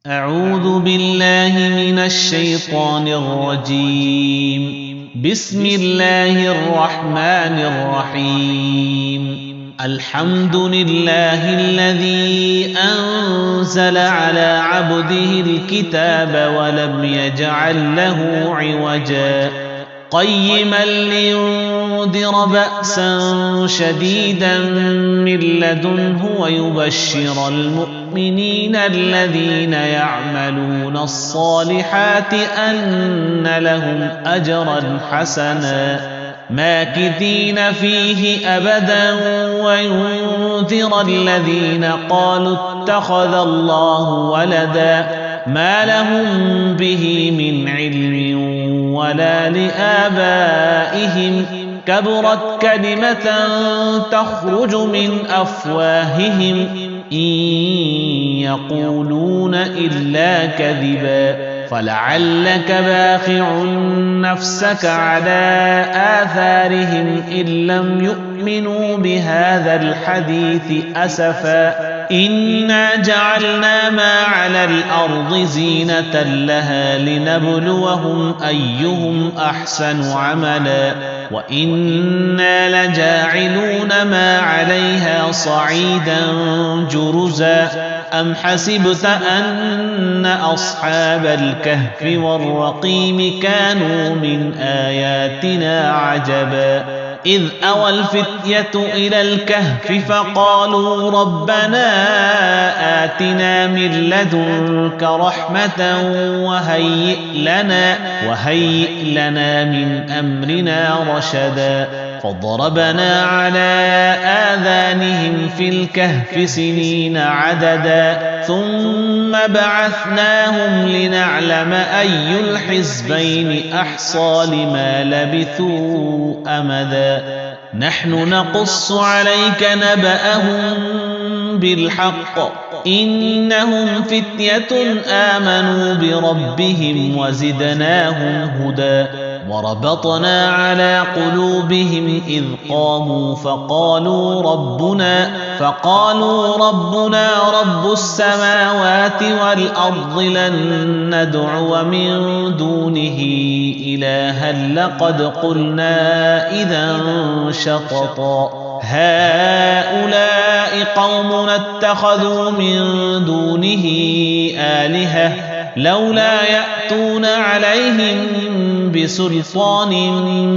أعوذ بالله من الشيطان الرجيم. بسم الله الرحمن الرحيم. الحمد لله الذي أنزل على عبده الكتاب ولم يجعل له عوجا قيما لينذر بأسا شديدا من لدنه ويبشر المؤمنين الذين يعملون الصالحات أن لهم أجرا حسنا ماكثين فيه أبدا وينذر الذين قالوا اتخذ الله ولدا ما لهم به من علم ولا لآبائهم كبرت كلمة تخرج من أفواههم إن يقولون إلا كذبا فلعلك باخع نفسك على آثارهم إن لم يؤمنوا بهذا الحديث أسفا إنا جعلنا ما على الأرض زينة لها لنبلوهم أيهم أحسن عملا وإنا لجاعلون ما عليها صعيدا جرزا أم حسبت أن أصحاب الكهف والرقيم كانوا من آياتنا عجبا إذ أوى الفتية إلى الكهف فقالوا ربنا آتنا من لدنك رحمة وهيئ لنا من أمرنا رشدا فضربنا على آذانهم في الكهف سنين عددا ثم بعثناهم لنعلم أي الحزبين أحصى لما لبثوا أمدا نحن نقص عليك نبأهم بالحق إنهم فتية آمنوا بربهم وزدناهم هدى وربطنا على قلوبهم إذ قاموا فقالوا ربنا رب السماوات والأرض لن ندعو من دونه إلها لقد قلنا إذا شططا هؤلاء قومنا اتخذوا من دونه آلهة لولا يأتون عليهم بسلطان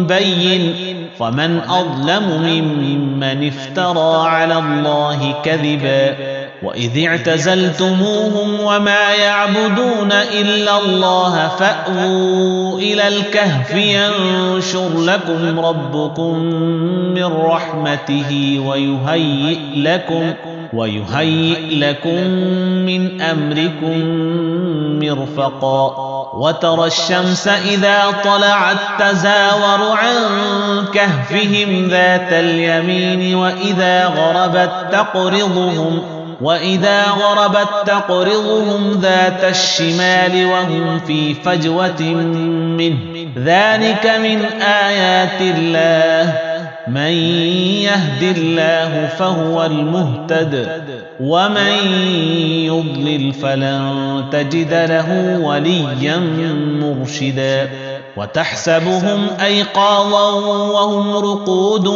بين فمن أظلم ممن افترى على الله كذبا وإذ اعتزلتموهم وما يعبدون إلا الله فأووا إلى الكهف ينشر لكم ربكم من رحمته ويهيئ لكم من أمركم مرفقا وترى الشمس إذا طلعت تزاور عن كهفهم ذات اليمين وإذا غربت تقرضهم ذات الشمال وهم في فجوة منه ذلك من آيات الله من يهد الله فهو المهتد ومن يضلل فلن تجد له وليا مرشدا وتحسبهم أيقاظا وهم رقود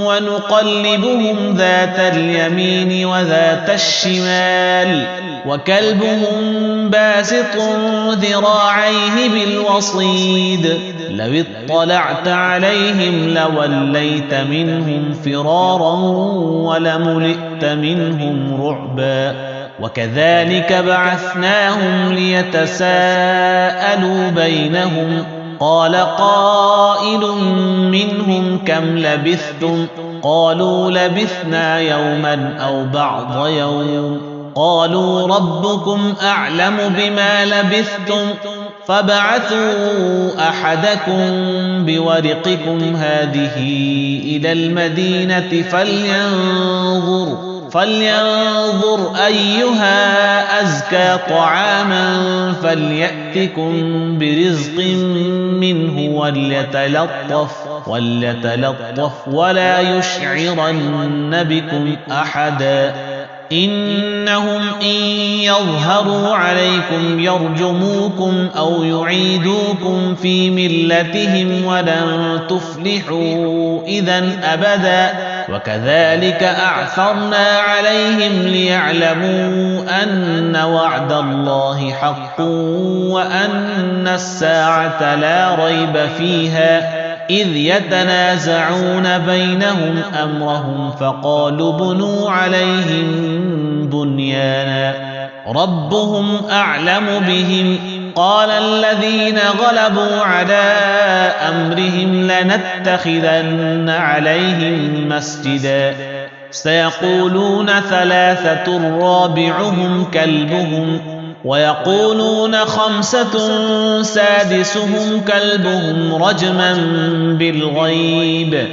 ونقلبهم ذات اليمين وذات الشمال وكلبهم باسط ذراعيه بالوصيد لو اطلعت عليهم لوليت منهم فرارا ولملئت منهم رعبا وكذلك بعثناهم ليتساءلوا بينهم قال قائل منهم كم لبثتم قالوا لبثنا يوما أو بعض يوم قالوا ربكم أعلم بما لبثتم فبعثوا أحدكم بورقكم هذه إلى المدينة فلينظر أيها أزكى طعاما فليأتكم برزق منه وليتلطف ولا يشعرن بكم أحدا إنهم إن يظهروا عليكم يرجموكم أو يعيدوكم في ملتهم ولن تفلحوا إذا أبدا وكذلك أعثرنا عليهم ليعلموا أن وعد الله حق وأن الساعة لا ريب فيها إذ يتنازعون بينهم أمرهم فقالوا بنوا عليهم بنيانا ربهم أعلم بهم قال الذين غلبوا على أمرهم لنتخذن عليهم مسجدا سيقولون ثلاثة رابعهم كلبهم ويقولون خمسة سادسهم كلبهم رجما بالغيب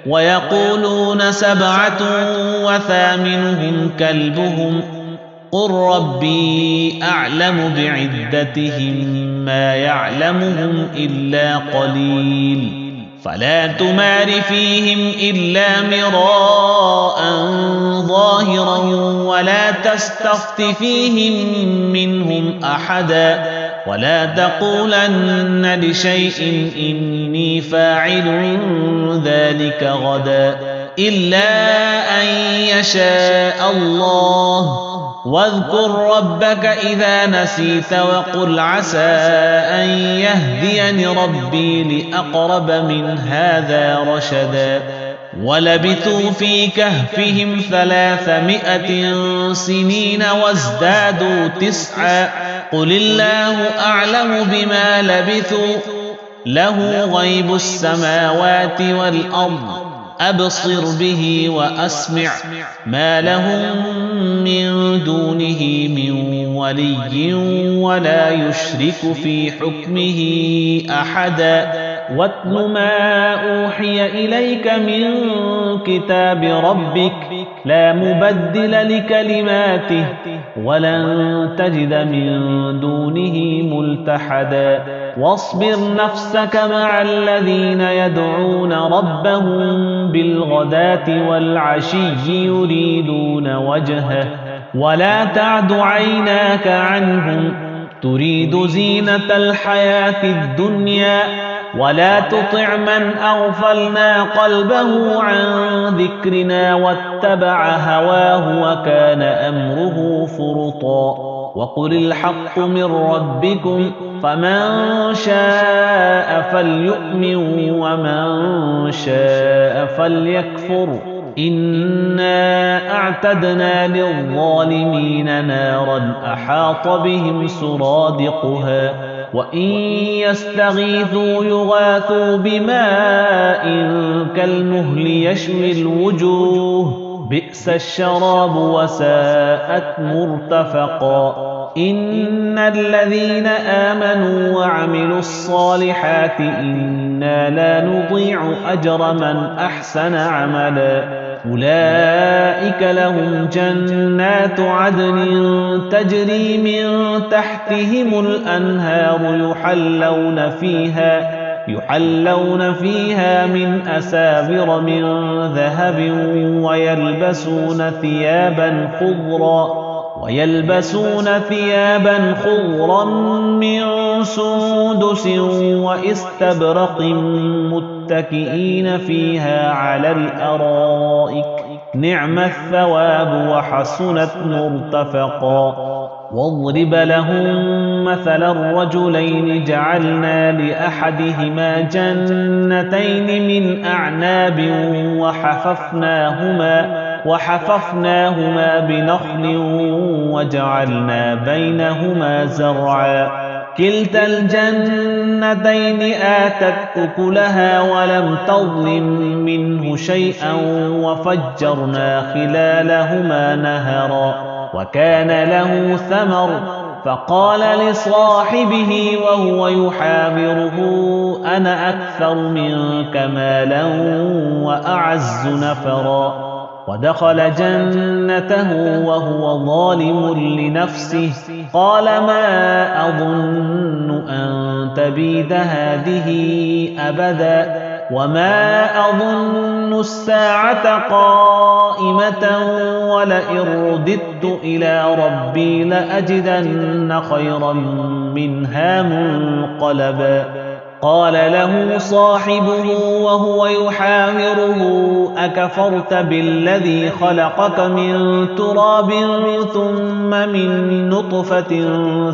ويقولون سبعة وثامنهم كلبهم قل ربي أعلم بعدتهم ما يعلمهم إلا قليل فلا تمار فيهم إلا مراء ظاهرا ولا تستفت فيهم منهم أحدا ولا تقولن لشيء إني فاعل ذلك غدا إلا أن يشاء الله واذكر ربك إذا نسيت وقل عسى أن يهديني ربي لأقرب من هذا رشدا ولبثوا في كهفهم 300 سنين وازدادوا 9 قل الله أعلم بما لبثوا له غيب السماوات والأرض أبصر به وأسمع ما لهم من دونه من ولي ولا يشرك في حكمه أحدا واتل ما أوحي إليك من كتاب ربك لا مبدل لكلماته ولن تجد من دونه ملتحدا واصبر نفسك مع الذين يدعون ربهم بالغداة والعشي يريدون وجهه ولا تعد عيناك عنهم تريد زينة الحياة الدنيا ولا تطع من أغفلنا قلبه عن ذكرنا واتبع هواه وكان أمره فرطا وقل الحق من ربكم فمن شاء فليؤمن ومن شاء فليكفر إنا أعتدنا للظالمين نارا أحاط بهم سرادقها وإن يستغيثوا يغاثوا بماء كالمهل يشوي الوجوه بئس الشراب وساءت مرتفقا إن الذين آمنوا وعملوا الصالحات إنا لا نضيع أجر من أحسن عملا أولئك لهم جنات عدن تجري من تحتهم الأنهار يحلون فيها من أساور من ذهب ويلبسون ثيابا خضرا من سندس واستبرق متكئين فيها على الأرائك نعم الثواب وحسنت مرتفقا واضرب لهم مثل الرجلين جعلنا لأحدهما جنتين من أعناب وحففناهما بنخل وجعلنا بينهما زرعا كلتا الجنتين آتت أكلها ولم تظلم منه شيئا وفجرنا خلالهما نهرا وكان له ثمر فقال لصاحبه وهو يحاوره أنا أكثر منك مالا وأعز نفرا ودخل جنته وهو ظالم لنفسه قال ما أظن أن تبيد هذه أبدا وما أظن الساعة قائمة ولئن رددت إلى ربي لأجدن خيرا منها منقلبا قال له صاحبه وهو يحاوره أكفرت بالذي خلقك من تراب ثم من نطفة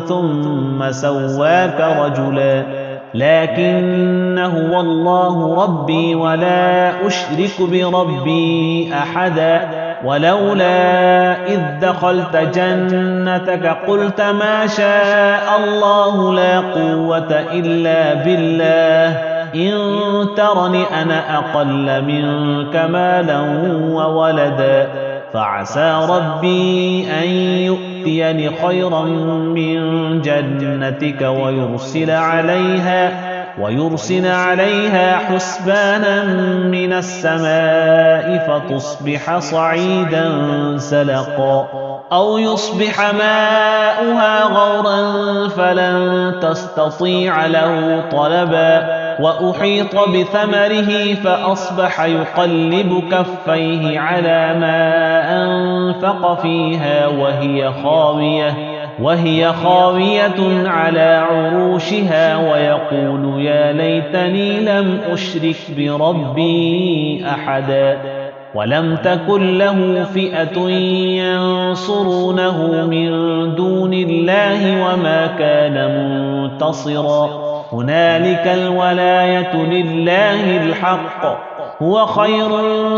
ثم سواك رجلا لكن هو الله ربي ولا أشرك بربي أحدا ولولا إذ دخلت جنتك قلت ما شاء الله لا قوة إلا بالله إن ترني أنا أقل منك مالا وولدا فعسى ربي أن يؤتيني خيرا من جنتك ويرسل عليها حسبانا من السماء فتصبح صعيدا سلقا أو يصبح ماؤها غورا فلن تستطيع له طلبا وأحيط بثمره فأصبح يقلب كفيه على ما أنفق فيها وهي خاوية على عروشها ويقول يا ليتني لم أشرك بربي أحدا ولم تكن له فئة ينصرونه من دون الله وما كان منتصرا هنالك الولاية لله الحق هو خير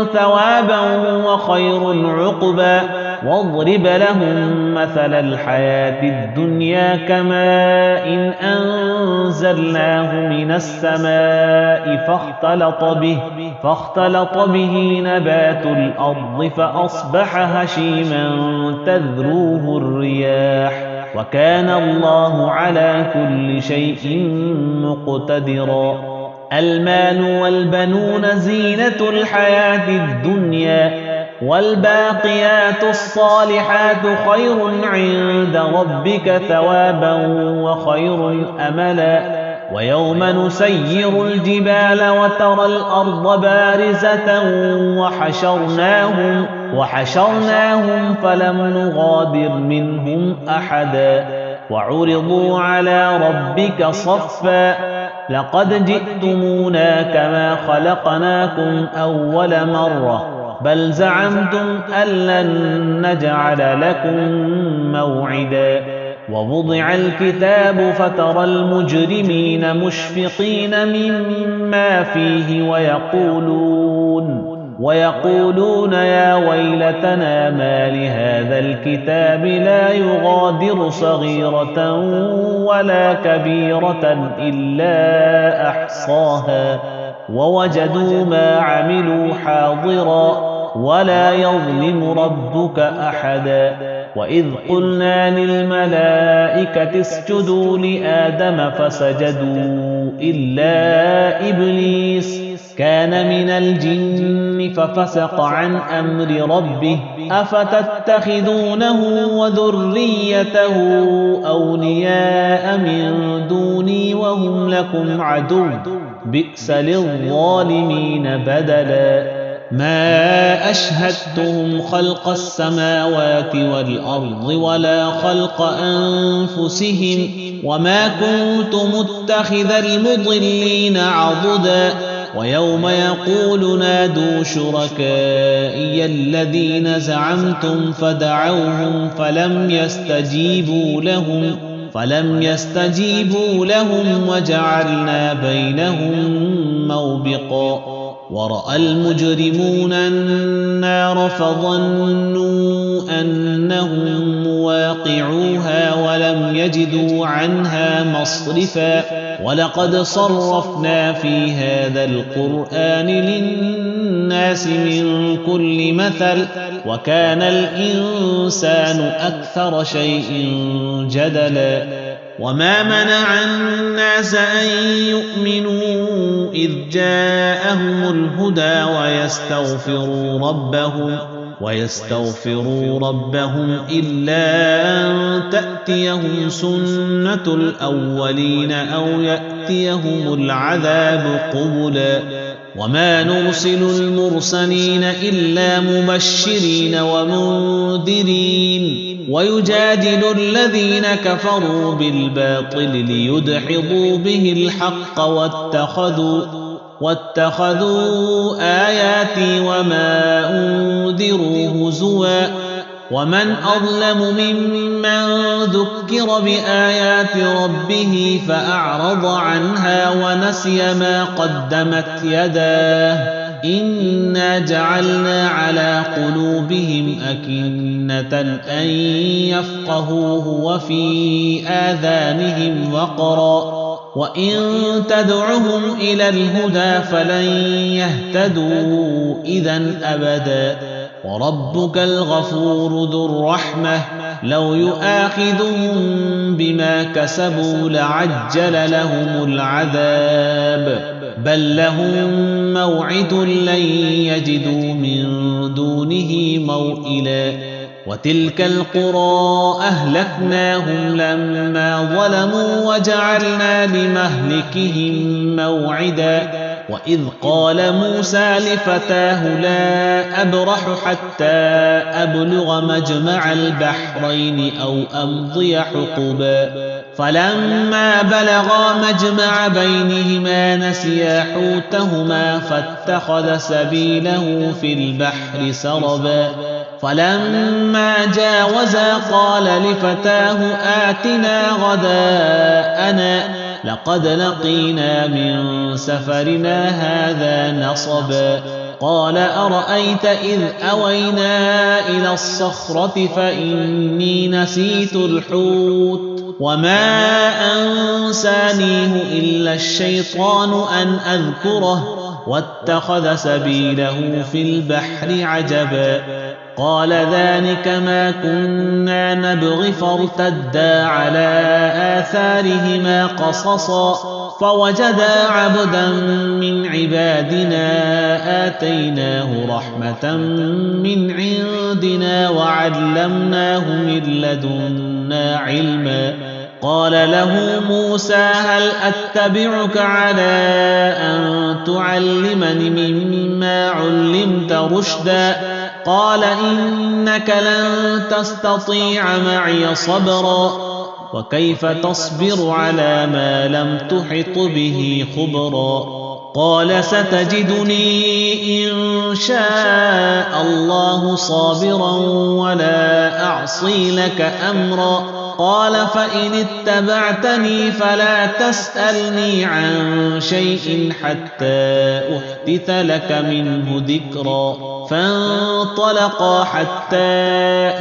ثوابا وخير عقبا واضرب لهم مثل الحياة الدنيا كماء أنزلناه من السماء فاختلط به نبات الأرض فأصبح هشيما تذروه الرياح وكان الله على كل شيء مقتدرا المال والبنون زينة الحياة الدنيا والباقيات الصالحات خير عند ربك ثوابا وخير أملا ويوم نسير الجبال وترى الأرض بارزة وحشرناهم فلم نغادر منهم أحدا وعرضوا على ربك صفا لقد جئتمونا كما خلقناكم أول مرة بل زعمتم أن لن نجعل لكم موعدا ووضع الكتاب فترى المجرمين مشفقين مما فيه ويقولون يا ويلتنا ما لهذا الكتاب لا يغادر صغيرة ولا كبيرة إلا أحصاها ووجدوا ما عملوا حاضرا ولا يظلم ربك أحدا وإذ قلنا للملائكة اسجدوا لآدم فسجدوا إلا إبليس كان من الجن ففسق عن أمر ربه أفتتخذونه وذريته أولياء من دوني وهم لكم عدو بئس للظالمين بدلا ما أشهدتهم خلق السماوات والأرض ولا خلق أنفسهم وما كنت متخذ المضلين عضدا ويوم يقول نادوا شركائي الذين زعمتم فدعوهم فلم يستجيبوا لهم وجعلنا بينهم موبقا ورأى المجرمون النار فظنوا أنهم مواقعوها ولم يجدوا عنها مصرفا ولقد صرفنا في هذا القرآن للناس من كل مثل وكان الإنسان أكثر شيء جدلا وما منع الناس أن يؤمنوا إذ جاءهم الهدى ويستغفروا ربهم إلا أن تأتيهم سنة الأولين أو يأتيهم العذاب قبلا وما نرسل المرسلين إلا مبشرين ومنذرين ويجادل الذين كفروا بالباطل ليدحضوا به الحق واتخذوا آياتي وما أنذروا هزوا ومن أظلم ممن ذكر بآيات ربه فأعرض عنها ونسي ما قدمت يداه إنا جعلنا على قلوبهم أكنة أن يفقهوه وفي آذانهم وقرا وإن تدعهم إلى الهدى فلن يهتدوا إذا أبدا وربك الغفور ذو الرحمة لو يؤاخذهم بما كسبوا لعجل لهم العذاب بل لهم موعد لن يجدوا من دونه موئلا وتلك القرى أهلكناهم لما ظلموا وجعلنا لمهلكهم موعدا وإذ قال موسى لفتاه لا أبرح حتى أبلغ مجمع البحرين أو أمضي حقبا فلما بلغا مجمع بينهما نسيا حوتهما فاتخذ سبيله في البحر سربا فلما جاوزا قال لفتاه آتنا غداءنا لقد لقينا من سفرنا هذا نصبا قال أرأيت إذ أوينا إلى الصخرة فإني نسيت الحوت وما أنسانيه إلا الشيطان أن أذكره واتخذ سبيله في البحر عجبا قال ذلك ما كنا نبغي فارتدا على آثارهما قصصا فوجدا عبدا من عبادنا آتيناه رحمة من عندنا وعلمناه من لدنا علما قال له موسى هل أتبعك على أن تعلمني مما علمت رشدا قال إنك لن تستطيع معي صبرا وكيف تصبر على ما لم تحط به خبرا قال ستجدني إن شاء الله صابرا ولا أعصي لك أمرا قال فإن اتبعتني فلا تسألني عن شيء حتى أحدث لك منه ذكرا فانطلقا حتى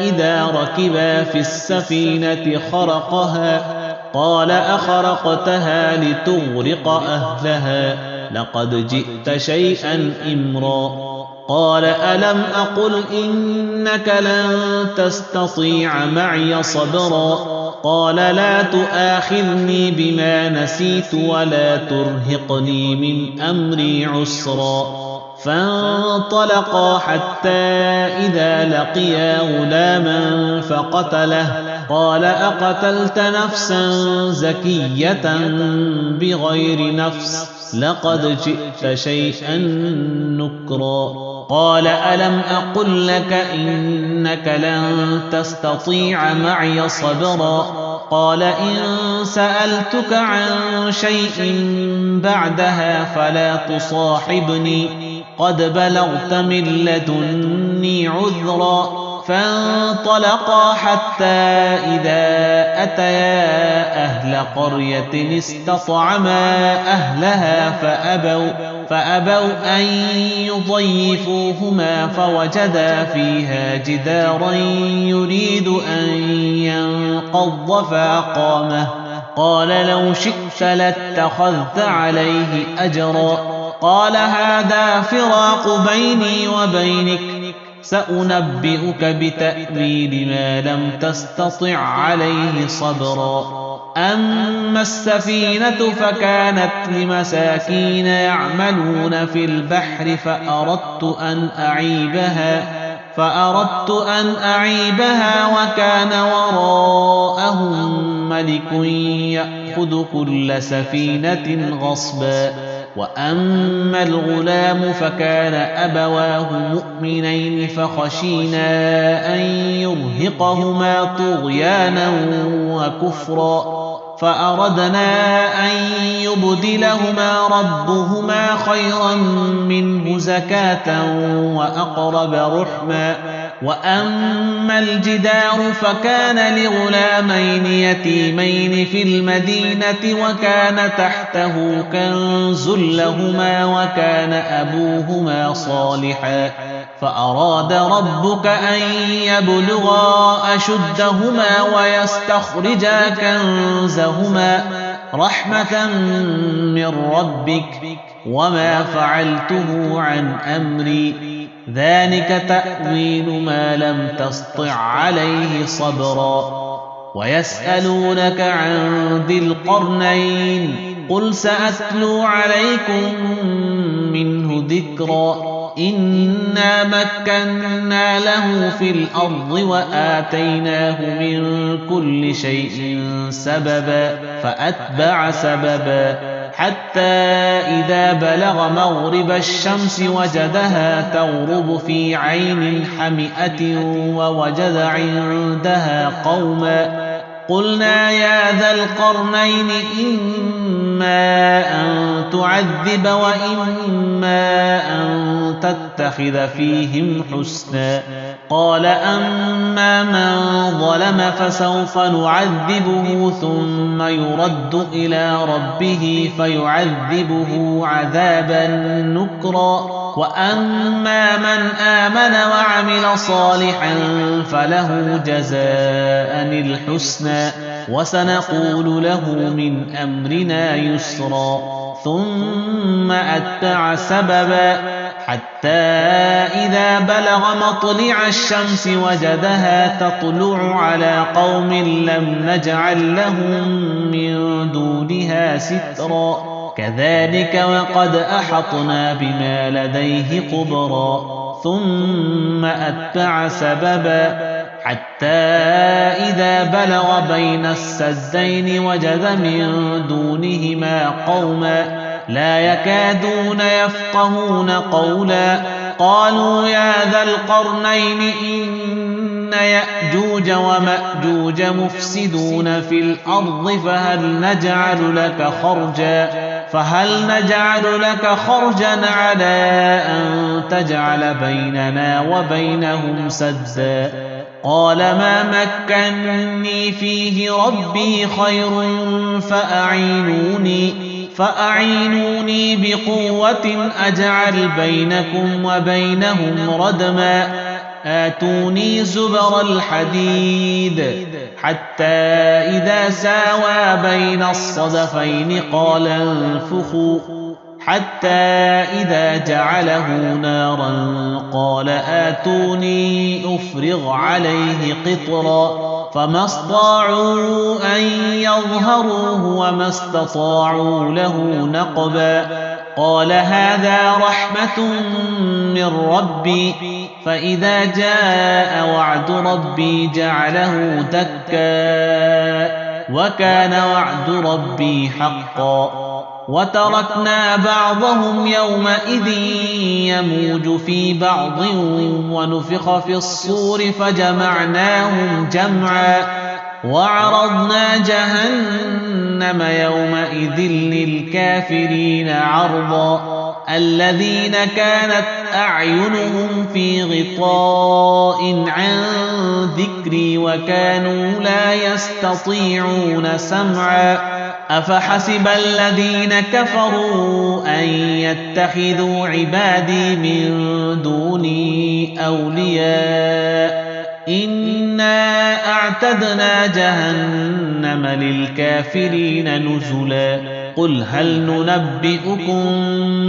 إذا ركبا في السفينة خرقها قال أخرقتها لتغرق أهلها لقد جئت شيئا إمرا قال ألم أقل إنك لن تستطيع معي صبرا قال لا تؤاخذني بما نسيت ولا ترهقني من أمري عسرا فانطلقا حتى إذا لقيا غلاما فقتله قال أقتلت نفسا زكية بغير نفس لقد جئت شيئا نكرا قال ألم أقل لك إنك لن تستطيع معي صبرا قال إن سألتك عن شيء بعدها فلا تصاحبني قد بلغت من لدني عذرا فانطلقا حتى إذا أتيا أهل قرية استطعما أهلها فأبوا أن يضيفوهما فوجدا فيها جدارا يريد أن ينقض فأقامه قال لو شئت لاتخذت عليه أجرا قال هذا فراق بيني وبينك سأنبئك بتأويل ما لم تستطع عليه صبرا أما السفينة فكانت لمساكين يعملون في البحر فأردت أن أعيبها وكان وراءهم ملك يأخذ كل سفينة غصبا وأما الغلام فكان أبواه مؤمنين فخشينا أن يرهقهما طغيانا وكفرا فأردنا أن يبدلهما ربهما خيرا منه زكاة وأقرب رحما وأما الجدار فكان لغلامين يتيمين في المدينة وكان تحته كنز لهما وكان أبوهما صالحا فأراد ربك أن يبلغا أشدهما ويستخرجا كنزهما رحمة من ربك وما فعلته عن أمري ذلك تأويل ما لم تسطع عليه صبرا ويسألونك عن ذي القرنين قل سأتلو عليكم منه ذكرا إنا مكنا له في الأرض وآتيناه من كل شيء سببا فأتبع سببا حتى إذا بلغ مغرب الشمس وجدها تغرب في عين حمئة ووجد عندها قوما قلنا يا ذا القرنين إما أن تعذب وإما أن تتخذ فيهم حسنا قال أما من ظلم فسوف نعذبه ثم يرد إلى ربه فيعذبه عذابا نكرا وأما من آمن وعمل صالحا فله جزاء الحسنى وسنقول له من أمرنا يسرا ثم أتبع سببا حتى إذا بلغ مطلع الشمس وجدها تطلع على قوم لم نجعل لهم من دونها سترا كذلك وقد أحطنا بما لديه قبرا ثم أتبع سببا حتى إذا بلغ بين السدين وجد من دونهما قوما لا يكادون يفقهون قولا قالوا يا ذا القرنين إن يأجوج ومأجوج مفسدون في الأرض فهل نجعل لك خرجا على أن تجعل بيننا وبينهم سدا قال ما مكنني فيه ربي خير فأعينوني بقوة أجعل بينكم وبينهم ردما آتوني زبر الحديد حتى إذا ساوى بين الصدفين قال انفخوا حتى إذا جعله نارا قال آتوني أفرغ عليه قطرا فما استطاعوا أن يظهروه وما استطاعوا له نقبا قال هذا رحمة من ربي فإذا جاء وعد ربي جعله دكا وكان وعد ربي حقا وتركنا بعضهم يومئذ يموج في بعض ونفخ في الصور فجمعناهم جمعا وعرضنا جهنم يومئذ للكافرين عرضا الذين كانت أعينهم في غطاء عن ذكري وكانوا لا يستطيعون سمعا أفحسب الذين كفروا أن يتخذوا عبادي من دوني أولياء إنا أعتدنا جهنم للكافرين نزلا قل هل ننبئكم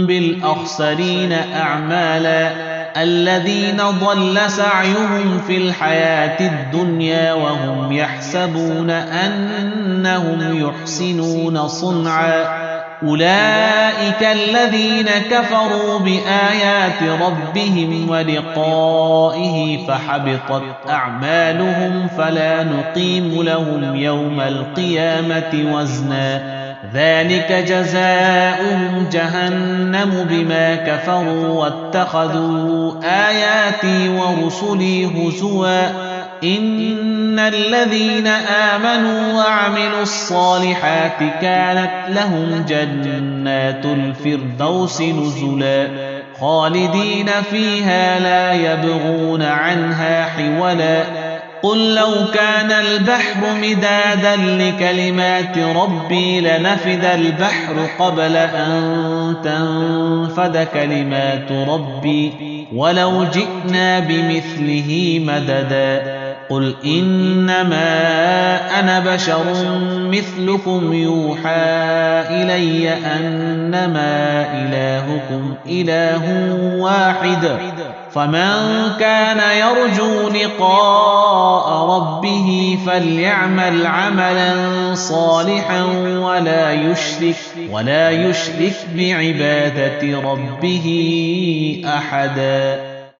بالأخسرين أعمالا الذين ضل سعيهم في الحياة الدنيا وهم يحسبون أنهم يحسنون صنعا أولئك الذين كفروا بآيات ربهم ولقائه فحبطت أعمالهم فلا نقيم لهم يوم القيامة وزنا ذلك جزاؤهم جهنم بما كفروا واتخذوا آياتي ورسلي هزوا إن الذين آمنوا وعملوا الصالحات كانت لهم جنات الفردوس نزلا خالدين فيها لا يبغون عنها حولا قل لو كان البحر مدادا لكلمات ربي لنفد البحر قبل أن تنفد كلمات ربي ولو جئنا بمثله مددا قل إنما أنا بشر مثلكم يوحى إلي أنما إلهكم إله واحد فمن كان يرجو لقاء ربه فليعمل عملا صالحا ولا يشرك بعبادة ربه أحدا.